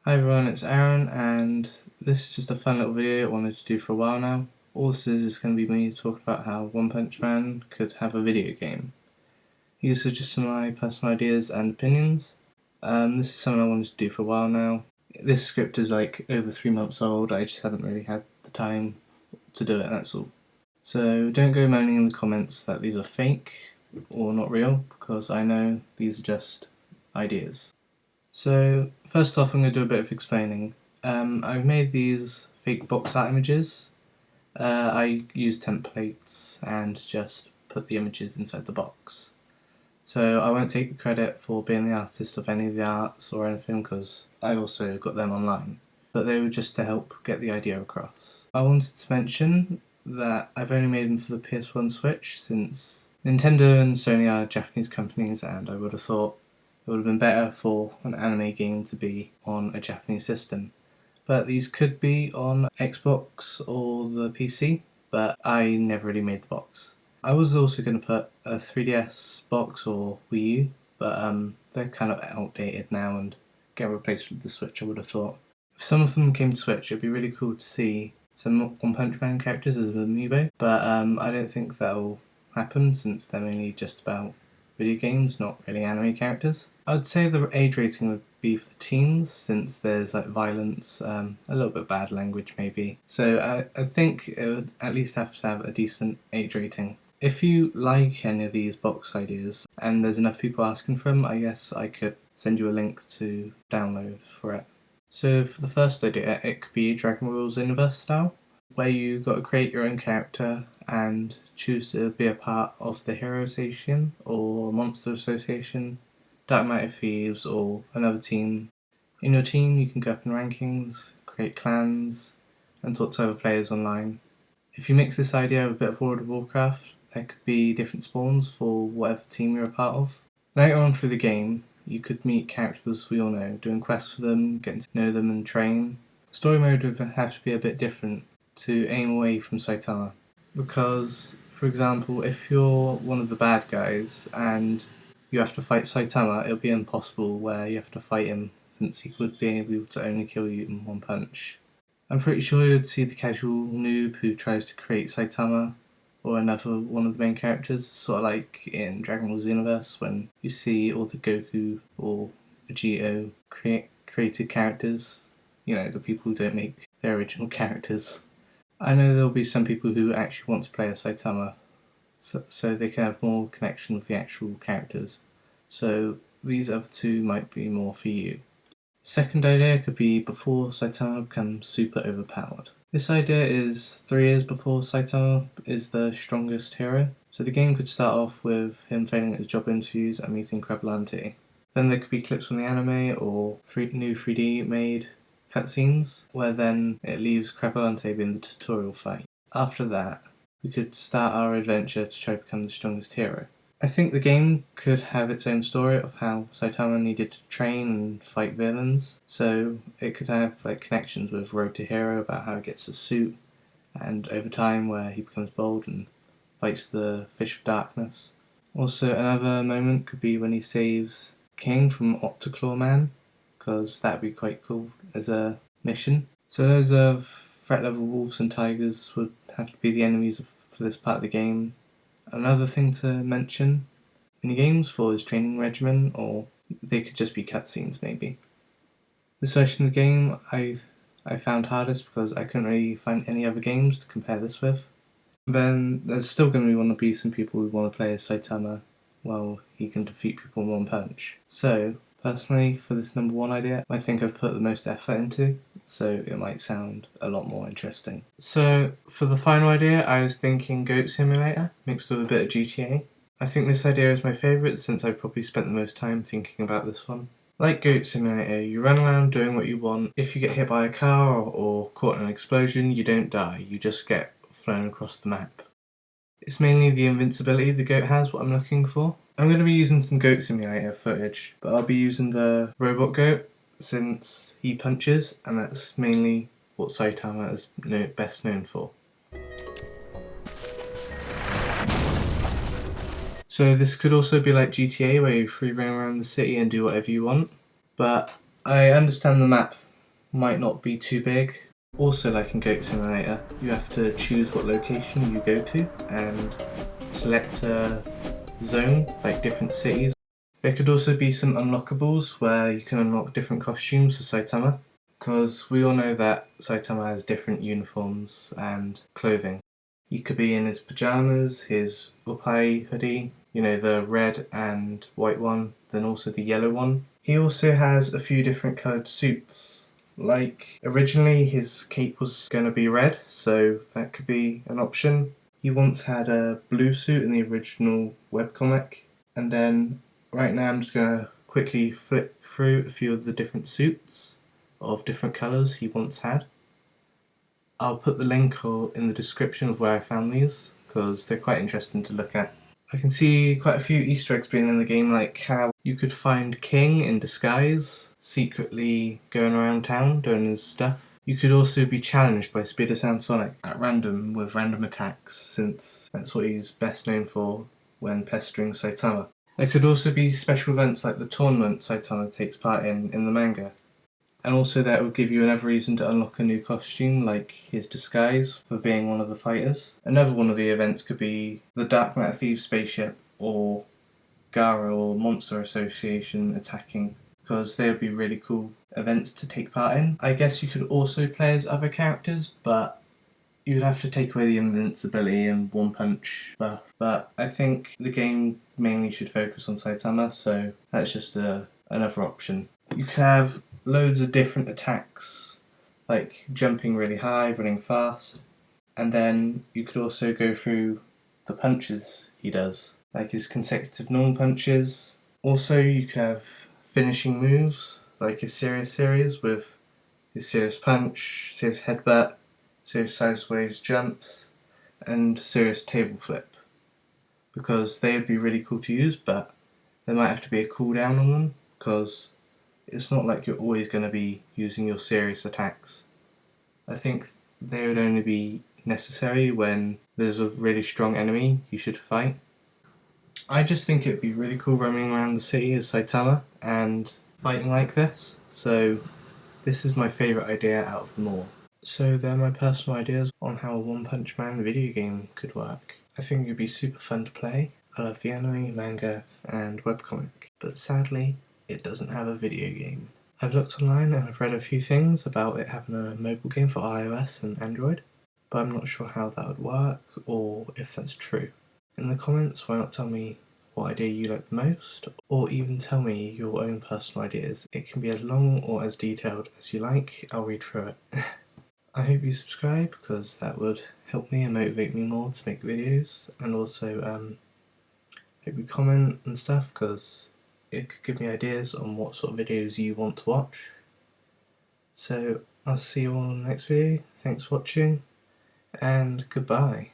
Hi everyone, it's Aaron, and this is just a fun little video I wanted to do for a while now. All this is going to be me talking about how One Punch Man could have a video game. These are just some of my personal ideas and opinions. This is something I wanted to do for a while now. This script is like over 3 months old, I just haven't really had the time to do it, that's all. So don't go moaning in the comments that these are fake or not real, because I know these are just ideas. So first off, I'm going to do a bit of explaining. I've made these fake box art images. I use templates and just put the images inside the box. So I won't take the credit for being the artist of any of the arts or anything, because I also got them online. But they were just to help get the idea across. I wanted to mention that I've only made them for the PS1 Switch, since Nintendo and Sony are Japanese companies, and I would have thought it would have been better for an anime game to be on a Japanese system. But these could be on Xbox or the PC, but I never really made the box. I was also going to put a 3DS box or Wii U, but they're kind of outdated now and get replaced with the Switch, I would have thought. If some of them came to Switch, it'd be really cool to see some One Punch Man characters as amiibo, but I don't think that'll happen since they're mainly just about video games, not really anime characters. I'd say the age rating would be for the teens, since there's like violence, a little bit of bad language maybe. So I think it would at least have to have a decent age rating. If you like any of these box ideas and there's enough people asking for them, I guess I could send you a link to download for it. So for the first idea, it could be Dragon Ball Xenoverse style, where you got to create your own character and choose to be a part of the Hero Association or Monster Association, Dark Knight of Thieves, or another team. In your team, you can go up in rankings, create clans, and talk to other players online. If you mix this idea with a bit of World of Warcraft, there could be different spawns for whatever team you're a part of. Later on through the game, you could meet characters we all know, doing quests for them, getting to know them and train. Story mode would have to be a bit different to aim away from Saitama, because, for example, if you're one of the bad guys and you have to fight Saitama, it'll be impossible where you have to fight him, since he would be able to only kill you in one punch. I'm pretty sure you'd see the casual noob who tries to create Saitama or another one of the main characters, sort of like in Dragon Ball Xenoverse when you see all the Goku or Vegito created characters, the people who don't make their original characters. I know there'll be some people who actually want to play as Saitama, so they can have more connection with the actual characters. So these other two might be more for you. Second idea could be before Saitama becomes super overpowered. This idea is 3 years before Saitama is the strongest hero, so the game could start off with him failing at his job interviews and meeting Crablanti. Then there could be clips from the anime or new 3D made cutscenes, where then it leaves Crablanti in the tutorial fight. After that, we could start our adventure to try to become the strongest hero. I think the game could have its own story of how Saitama needed to train and fight villains, so it could have connections with Road to Hero about how he gets a suit, and over time where he becomes bold and fights the Fish of Darkness. Also, another moment could be when he saves King from Octoclaw Man, because that'd be quite cool as a mission. So those of threat level wolves and tigers would have to be the enemies for this part of the game. Another thing to mention, minigames for his training regimen, or they could just be cutscenes maybe. This version of the game I found hardest because I couldn't really find any other games to compare this with. Then there's still going to be some people who want to play as Saitama, well, he can defeat people in one punch. So, personally, for this number 1 idea, I think I've put the most effort into, so it might sound a lot more interesting. So, for the final idea, I was thinking Goat Simulator, mixed with a bit of GTA. I think this idea is my favourite since I've probably spent the most time thinking about this one. Like Goat Simulator, you run around doing what you want. If you get hit by a car or caught in an explosion, you don't die, you just get flown across the map. It's mainly the invincibility the goat has what I'm looking for. I'm going to be using some Goat Simulator footage, but I'll be using the robot goat since he punches, and that's mainly what Saitama is best known for. So this could also be like GTA where you free roam around the city and do whatever you want, but I understand the map might not be too big. Also, like in Goat Simulator, you have to choose what location you go to and select a zone, like different cities. There could also be some unlockables where you can unlock different costumes for Saitama, because we all know that Saitama has different uniforms and clothing. You could be in his pyjamas, his Upai hoodie, you know, the red and white one, then also the yellow one. He also has a few different coloured suits. Like, originally his cape was going to be red, so that could be an option. He once had a blue suit in the original webcomic, and then right now I'm just going to quickly flip through a few of the different suits of different colours he once had. I'll put the link in the description of where I found these, because they're quite interesting to look at. I can see quite a few Easter eggs being in the game, like how you could find King in disguise, secretly going around town doing his stuff. You could also be challenged by Speeder Sound Sonic at random with random attacks, since that's what he's best known for when pestering Saitama. There could also be special events like the tournament Saitama takes part in the manga. And also that would give you another reason to unlock a new costume, like his disguise for being one of the fighters. Another one of the events could be the Dark Matter Thieves spaceship, or Gara or Monster Association attacking, because they would be really cool events to take part in. I guess you could also play as other characters, but you'd have to take away the invincibility and one punch buff. But I think the game mainly should focus on Saitama, so that's just another option. You could have loads of different attacks, like jumping really high, running fast, and then you could also go through the punches he does, like his consecutive normal punches. Also, you could have finishing moves, like his serious series with his serious punch, serious headbutt, serious sideways jumps, and serious table flip, because they would be really cool to use, but there might have to be a cooldown on them, because it's not like you're always going to be using your serious attacks. I think they would only be necessary when there's a really strong enemy you should fight. I just think it'd be really cool roaming around the city as Saitama and fighting like this, so this is my favourite idea out of them all. So they're my personal ideas on how a One Punch Man video game could work. I think it'd be super fun to play. I love the anime, manga, and webcomic, but sadly, it doesn't have a video game. I've looked online and I've read a few things about it having a mobile game for iOS and Android, but I'm not sure how that would work or if that's true. In the comments, why not tell me what idea you like the most, or even tell me your own personal ideas. It can be as long or as detailed as you like, I'll read through it. I hope you subscribe, because that would help me and motivate me more to make videos, and also hope you comment and stuff, because it could give me ideas on what sort of videos you want to watch. So I'll see you all in the next video. Thanks for watching, and goodbye.